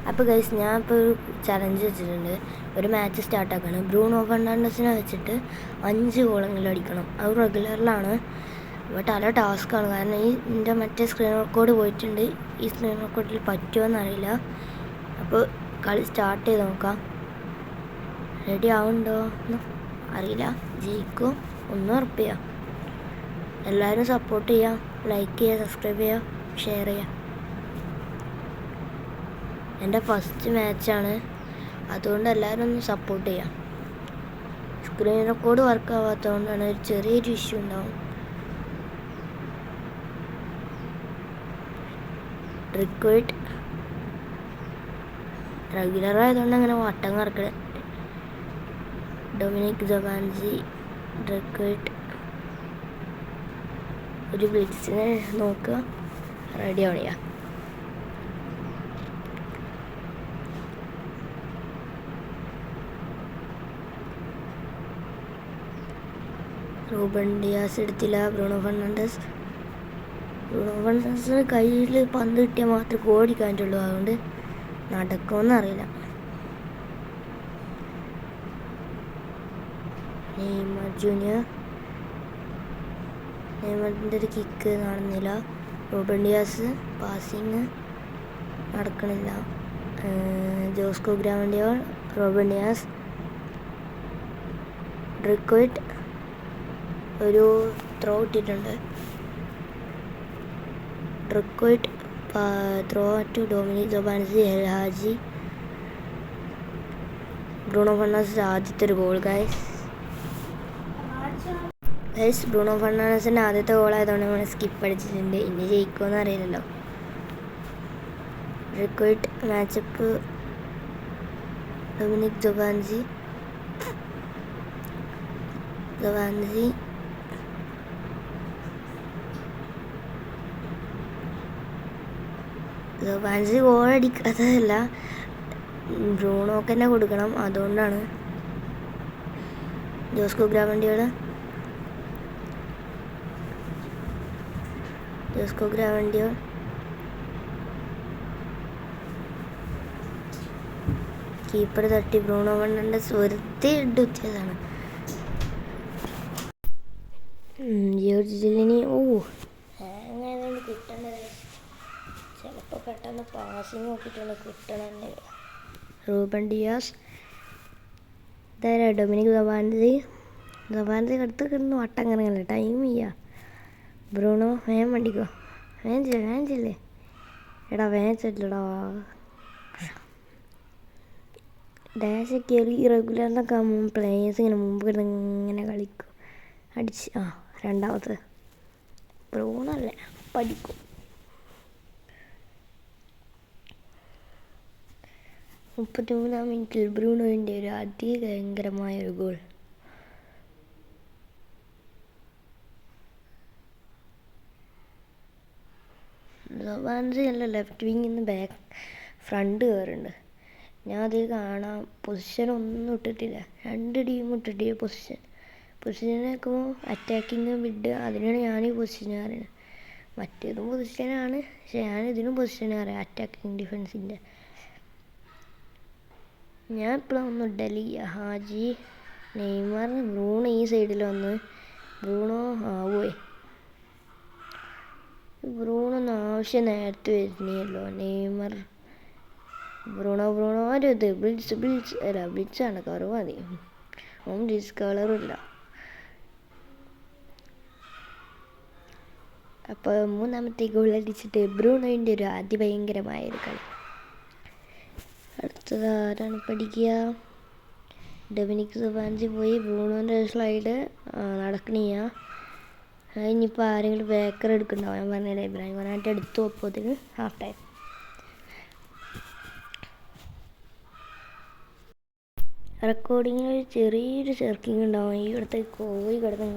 അപ്പോൾ ഗൈസ് ഞാൻ ഇപ്പോൾ ഒരു ചലഞ്ച് വെച്ചിട്ടുണ്ട്. ഒരു മാച്ച് സ്റ്റാർട്ടാക്കാണ്. ബ്രൂണോ ഫെർണാണ്ടസിനെ വെച്ചിട്ട് 5 ഗോളെങ്കിലും അടിക്കണം. അത് റെഗുലറിലാണ്. ബട്ട് നല്ല ടാസ്ക്കാണ്. കാരണം എൻ്റെ മറ്റേ സ്ക്രീൻ റെക്കോർഡ് പോയിട്ടുണ്ട്. ഈ സ്ക്രീൻ റെക്കോർഡിൽ പറ്റുമോ എന്നറിയില്ല. അപ്പോൾ കളി സ്റ്റാർട്ട് ചെയ്ത് നോക്കാം. റെഡി ആവുന്നുണ്ടോ എന്ന് അറിയില്ല. ജയിക്കും, ഒന്നും ഉറപ്പില്ല. എല്ലാവരും സപ്പോർട്ട് ചെയ്യാം, ലൈക്ക് ചെയ്യുക, സബ്സ്ക്രൈബ് ചെയ്യുക, ഷെയർ ചെയ്യുക. എൻ്റെ ഫസ്റ്റ് മാച്ചാണ്, അതുകൊണ്ട് എല്ലാവരും ഒന്ന് സപ്പോർട്ട് ചെയ്യാം. സ്ക്രീൻ റെക്കോർഡ് വർക്ക് ആവാത്തതുകൊണ്ടാണ് ഒരു ചെറിയൊരു ഇഷ്യൂ ഉണ്ടാവും. റിക്വൈറ്റ് റെഗുലർ ആയതുകൊണ്ട് അങ്ങനെ വട്ടം കറക്കണേ. ഡൊമിനിക് ജവാൻസി, റിക്വൈറ്റ് ഒരു ബ്ലിറ്റ്സിനെ നോക്കുക, റെഡി ആവണില്ല. റൂബൻ ഡിയാസ് എടുത്തില്ല. ബ്രൂണോ ഫെർണാണ്ടസിന് കയ്യിൽ പന്ത് കിട്ടിയാൽ മാത്രമേ ഓടിക്കാൻ പറ്റുള്ളൂ. അതുകൊണ്ട് നടക്കുമെന്ന് അറിയില്ല. നെയ്മർ ജൂനിയർ, നെയ്മറിൻ്റെ ഒരു കിക്ക് നടന്നില്ല. റൂബൻ ഡിയാസ് പാസിങ് നടക്കണില്ല. ജോസ്കോ ഗ്രാവൻഡിയോൾ, റൂബൻ ഡിയാസ്, റിക്വൈറ്റ് ഒരു ത്രോ ഇട്ടിട്ടുണ്ട്. റിക്വൈറ്റ് ത്രോ ടു ഡൊമിനിക് ജവാൻസി, എൽ ഹാജി. ബ്രൂണോ ഫെർണാണ്ടസ് ആദ്യത്തെ ഒരു ഗോൾ. ഗൈസ് ബ്രൂണോ ഫെർണാണ്ടസിൻ്റെ ആദ്യത്തെ ഗോളായതുകൊണ്ട് നമ്മൾ സ്കിപ്പ് അടിച്ചിട്ടുണ്ട്. ഇനി ജയിക്കുമെന്ന് അറിയില്ലല്ലോ. റിക്വൈറ്റ് മാച്ചപ്പ് ഡൊമിനിക് ജവാൻസി ഗോൾ അടിക്കാത്തതല്ല, ബ്രൂണോക്ക് തന്നെ കൊടുക്കണം, അതുകൊണ്ടാണ്. ജോസ്കോ ഗ്രാവൻഡിയോൾ കീപ്പർ തട്ടി. ബ്രൂണോ ഫെർണാണ്ടസ് വെറുതെ ഇട്ടുച്ചതാണ്. ജോർജിലിനി അങ്ങനെ കിട്ടേണ്ടത്. ചിലപ്പോൾ പെട്ടെന്ന് പാസിങ് നോക്കിയിട്ടാണ് കിട്ടണേ. റൂബൻ ഡിയാസ്, ഡൊമിനിക് ജവാൻസി അടുത്ത് കിടന്ന് വട്ടം കറങ്ങല്ലേ, ടൈം ചെയ്യാം. ബ്രൂണോ വേഗം വണ്ടിക്കോ, വേഗം ചെല്ലേ. എടാ വേഗം ചെല്ലടാ. ഡാഷ് കയറി റെഗുലറിലൊക്കെ ആകുമ്പോൾ പ്ലേയേഴ്സ് ഇങ്ങനെ മുമ്പ് കിടന്ന് ഇങ്ങനെ കളിക്കും. അടിച്ച് രണ്ടാമത് ബ്രൂണോ അല്ലേ പഠിക്കും. 33-ാം മിനിറ്റിൽ ബ്രൂണോവിൻ്റെ ഒരു അതിഭയങ്കരമായ ഒരു ഗോൾ. ജവാൻസി അല്ല, ലെഫ്റ്റ് വിങ്ങിൽ നിന്ന് ഫ്രണ്ട് കയറുന്നുണ്ട്. ഞാൻ അതിൽ കാണാം. പൊസിഷനൊന്നും ഇട്ടിട്ടില്ല. 2 ടീം ഇട്ടിട്ടില്ല പൊസിഷനൊക്കെ അറ്റാക്കിങ് മിഡ്, അതിനാണ് ഞാൻ ഈ പൊസിഷൻ അറിയുന്നത്. മറ്റേതും പൊസിഷനാണ്, പക്ഷെ ഞാനിതിനും പൊസിഷൻ അറിയാം, അറ്റാക്കിങ് ഡിഫൻസിൻ്റെ. ഞാൻ ഇപ്പോഴും ഒന്ന് ഡെലി, ഹാജി, നെയ്മർ, ബ്രൂണോ ഈ സൈഡിൽ വന്ന്. ബ്രൂണോ പോയി. ബ്രൂണൊന്നും ആവശ്യം നേരത്തെ വരുന്നില്ലല്ലോ. നെയ്മർ, ബ്രൂണോ ഒരു ഇത് ബ്ലിറ്റ്സാണ് കുറവ്. മതി, കളറും ഇല്ല. അപ്പോൾ 3ാമത്തെ ഗോൾ അടിച്ചിട്ട് ബ്രൂണോവിൻ്റെ ഒരു അതിഭയങ്കരമായൊരു കളി. അടുത്തത് ആരാണ് പഠിക്കുക? ഡൊമിനിക് ജവാൻസി പോയി. ബ്രൂണോൻ്റെ സ്ലൈഡ് നടക്കണില്ല. ഇനിയിപ്പോൾ ആരെങ്കിലും ബേക്കർ എടുക്കുന്നുണ്ടാവും. ഞാൻ പറഞ്ഞില്ലേ, ഇബ്രാഹിം കൊനാറ്റെ എടുത്തു. അപ്പോഴത്തേന് ഹാഫ് ടൈം. റെക്കോർഡിങ്ങിൽ ചെറിയൊരു ചെർക്കിങ് ഉണ്ടാവും. ഈ ഇവിടുത്തെ കോഴി കിടന്ന്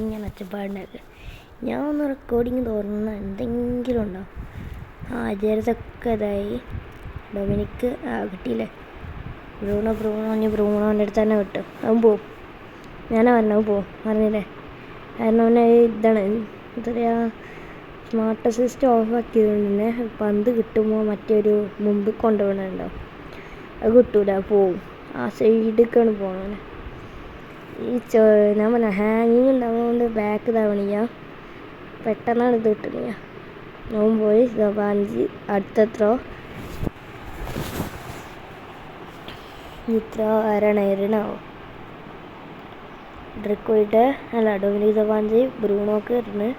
ഇങ്ങനെ ഒച്ചപ്പാടുണ്ടാക്കുക. ഞാൻ ഒന്ന് റെക്കോർഡിങ് തുറന്ന എന്തെങ്കിലും ഉണ്ടാവും. ആചാരത്തൊക്കെ ഇതായി. ഡൊമിനിക്ക് കിട്ടിയില്ലേ. ബ്രൂണോൻ്റെ അടുത്ത് തന്നെ വിട്ടു. അവൻ പോവും. ഞാനാ പറഞ്ഞ പോവും, പറഞ്ഞില്ലേ. കാരണം അവനെ ഇതാണ് എന്താ പറയുക, സ്മാർട്ട് അസിസ്റ്റ് ഓഫ് ആക്കിയതുകൊണ്ട് തന്നെ പന്ത് കിട്ടുമ്പോൾ മറ്റൊരു മുമ്പിൽ കൊണ്ടുപോകണുണ്ടോ, അത് കിട്ടൂല, പോവും. ആ സൈഡിലേക്കാണ് പോകണത്. ഞാൻ പറഞ്ഞ ഹാങ്ങിങ് ഉണ്ടാവുന്നതുകൊണ്ട് ബാക്ക് തവണിയ പെട്ടെന്നാണ് ഇത് കിട്ടുന്നില്ല. നോൻ പോയി സവാഞ്ചി അടുത്തത്രോ ഇത്ര അരണാവും ഡ്രിക്ക് പോയിട്ട് അല്ല ഡൊമിനിക് സവാഞ്ചി ബ്രൂണോക്ക് ഇരുന്ന്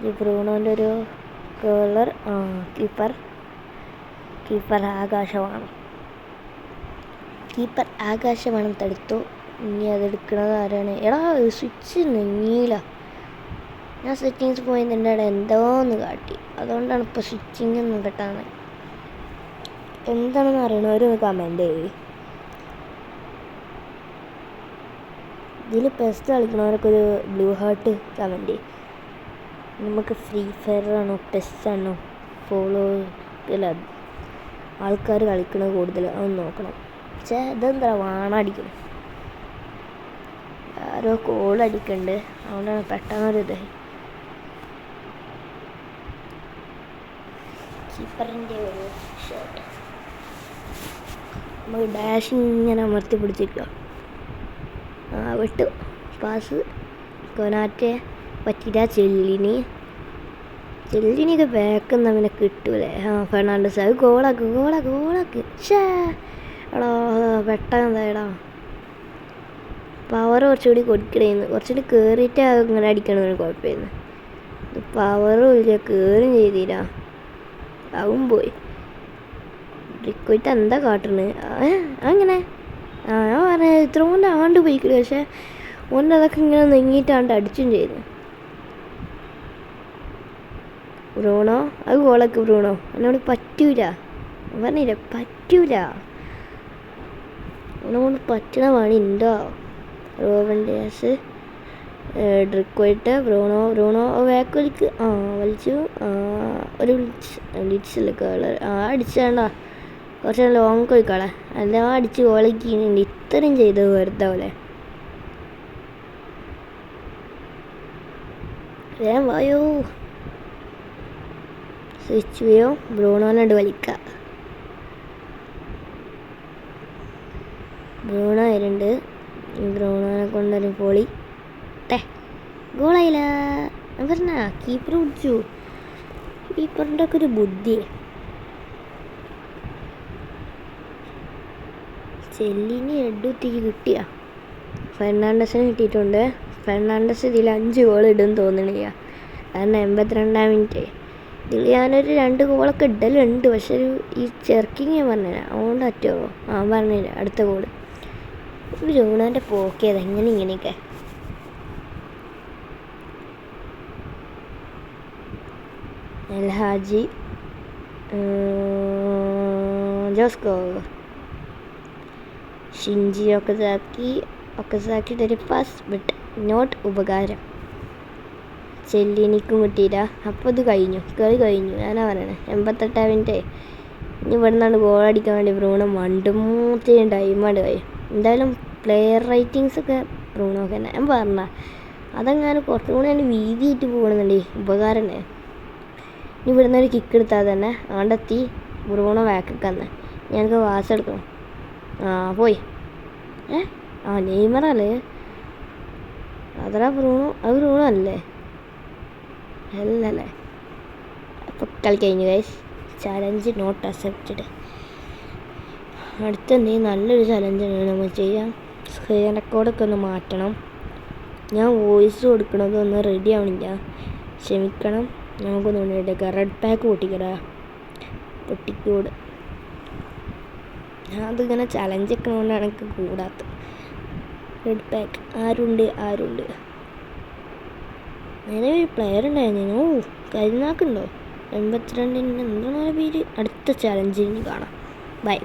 ഈ ബ്രൂണോൻ്റെ ഒരു കേളർ കീപ്പർ ആകാശവാണം തടുത്തു. ഇനി അതെടുക്കണത് ആരാണ്? എടാ സ്വിച്ച് നെങ്ങിയില്ല. ഞാൻ സെറ്റിങ്സ് പോയതിൻ്റെ ഇടയിൽ എന്തോന്ന് കാട്ടി, അതുകൊണ്ടാണ് ഇപ്പോൾ സ്വിച്ചിങ് ഒന്നും കിട്ടാന്ന്. എന്താണെന്ന് അറിയണവരൊന്ന് കമൻറ്റ് ചെയ്യ്. ഇതിൽ പെസ്റ്റ് കളിക്കണവരൊക്കെ ഒരു ബ്ലൂ ഹാർട്ട് കമൻറ്റ് ചെയ്യും. നമുക്ക് ഫ്രീ ഫയർ ആണോ പെസ്റ്റ് ആണോ ഫോളോ അല്ല ആൾക്കാർ കളിക്കണത് കൂടുതൽ അതൊന്ന് നോക്കണം. പക്ഷേ ഇതെന്താ വാണടിക്കണം, ആരോ കോളടിക്കുന്നുണ്ട്, അതുകൊണ്ടാണ് പെട്ടെന്നൊരിത്. കീപ്പറിൻ്റെ ഒരു ഷോട്ട് നമുക്ക് ഡാഷ് ഇങ്ങനെ അമർത്തി പിടിച്ചിരിക്കുക. വിട്ടു പാസ് കൊനാറ്റെ പറ്റില്ല. ചെല്ലിനിയൊക്കെ ബാക്കെന്ന് അവനെ കിട്ടൂലേ. ഫെർണാണ്ടസ് അത് ഗോളാക്ക് ഷേ എടാ പെട്ടെന്നെന്തായടാ പവർ കുറച്ചുകൂടി കൊടുക്കണേന്ന്, കുറച്ചുകൂടി കയറിയിട്ട് അങ്ങനെ അടിക്കണമെന്ന് കുഴപ്പമായിരുന്നു. പവറും ഇല്ല, കയറും ചെയ്തില്ല, അതും പോയി. ബ്രിക്കോയിട്ട് എന്താ കാട്ടണത് അങ്ങനെ? ഞാൻ പറഞ്ഞത് ഇത്ര കൊണ്ട് ആണ്ട് പോയിക്കില്ല, പക്ഷെ ഓൻ്റെ അതൊക്കെ ഇങ്ങനെ നെങ്ങിയിട്ടാണ്ട് അടിച്ചും ചെയ്തു. ബ്രൂണോ അത് ഗോളൊക്കെ ബ്രൂണോ എന്നോട് പറ്റൂല, പറഞ്ഞില്ല പറ്റൂല, അവനോട് പറ്റണ പണി ഉണ്ടോ? റോബൻ ഡിയാസ് ഡ്രിക്കോയിട്ട് ബ്രൂണോ വേക്കൊലിക്ക് വലിച്ചു ഒരു ലിറ്റ്സില്ല കേളർ അടിച്ചാണ്ടാ കുറച്ച് ലോങ് കൊയ്ക്കാളെ എല്ലാം അടിച്ച് ഗോളിക്കുന്നുണ്ട്. ഇത്രയും ചെയ്തത് വെറുതെ പോലെ. വേഗം വായോ സ്വിച്ച് ചെയ്യോ, ബ്രൂണോനോട് വലിക്ക. ബ്രൂണോ വരുന്നുണ്ട്, ബ്രൂണോനെ കൊണ്ടൊരു പൊളി ഗോളായില്ല. ഞാൻ പറഞ്ഞ കീപ്പർ പിടിച്ചു. കീപ്പറിൻ്റെ ഒക്കെ ഒരു ബുദ്ധി. ചെല്ലിനി എടുത്തിക്ക് കിട്ടിയ ഫെർണാണ്ടസിന് കിട്ടിയിട്ടുണ്ട്. ഫെർണാണ്ടസ് ഇതിൽ 5 ഗോൾ ഇടുമെന്ന് തോന്നണില്ല, കാരണം 82-ാം മിനിറ്റ്. ഇതിൽ ഞാനൊരു 2 ഗോളൊക്കെ ഇടലുണ്ട്, പക്ഷെ ഈ ചെറുക്കിങ് ഞാൻ പറഞ്ഞുതരാം, അതുകൊണ്ട് പറ്റുമോ? പറഞ്ഞില്ല. അടുത്ത ഗോള് ബ്രൂണോൻ്റെ പോക്കിയത് ഇങ്ങനെയൊക്കെ. എൽഹാജി ജോസ്കോ ഷിൻജി ഒക്കസാക്കി ഒരു പാസ് ബട്ട് നോട്ട് ഉപകാരം. ചെല്ലിനിക്കും കിട്ടിയില്ല. അപ്പോൾ ഇത് കളി കഴിഞ്ഞു. ഞാനാ പറയണേ 88-ാം മിനിറ്റ്. ഇനി ഇവിടെ നിന്നാണ് ഗോളടിക്കാൻ വേണ്ടി ബ്രൂണോ മണ്ടുമൂത്തിയും ടൈമായിട്ട് കഴിയും. എന്തായാലും പ്ലെയർ റേറ്റിങ്സൊക്കെ ബ്രൂണോക്ക് തന്നെ. ഞാൻ പറഞ്ഞ അതങ്ങനെ കുറച്ചും കൂടി അതിന് വീതിയായിട്ട് പോകണമെന്നുണ്ട്, ഉപകാരമുണ്ട്. ഇനി ഇവിടുന്ന് ഒരു കിക്ക് എടുത്താൽ തന്നെ ആണ്ടെത്തി ബ്രൂണോ വാക്കന്നെ. ഞങ്ങൾക്ക് വാസ് എടുക്കണം. പോയി നെയ്മറല്ലേ അതടാ ബ്രൂണോ, അത് ബ്രൂണോ അല്ലേ? അല്ലല്ലേ. അപ്പോൾ കളി കഴിഞ്ഞു ഗൈസ്. Challenge not accepted. അടുത്തെന്തെങ്കിലും നല്ലൊരു ചലഞ്ചാണ് നമ്മൾ ചെയ്യാം. സ്ക്രീൻ റെക്കോർഡൊക്കെ ഒന്ന് മാറ്റണം. ഞാൻ വോയിസ് കൊടുക്കണത് ഒന്ന് റെഡി ആവണില്ല, ക്ഷമിക്കണം. നമുക്കൊന്ന് കൊണ്ടിട്ടേക്കാം. Red pack പൊട്ടിക്കൂട്. അതിങ്ങനെ ചലഞ്ച് വെക്കണോണ്ടാണ് എനിക്ക് കൂടാത്തത്. റെഡ് പാക്ക് ആരുണ്ട്? അങ്ങനെ ഒരു പ്ലെയർ ഉണ്ടായിരുന്നു. കരുനാക്കുണ്ടോ? 82-ന് എന്താണ് പേര്? അടുത്ത ചലഞ്ചിന് കാണാം. ബൈ.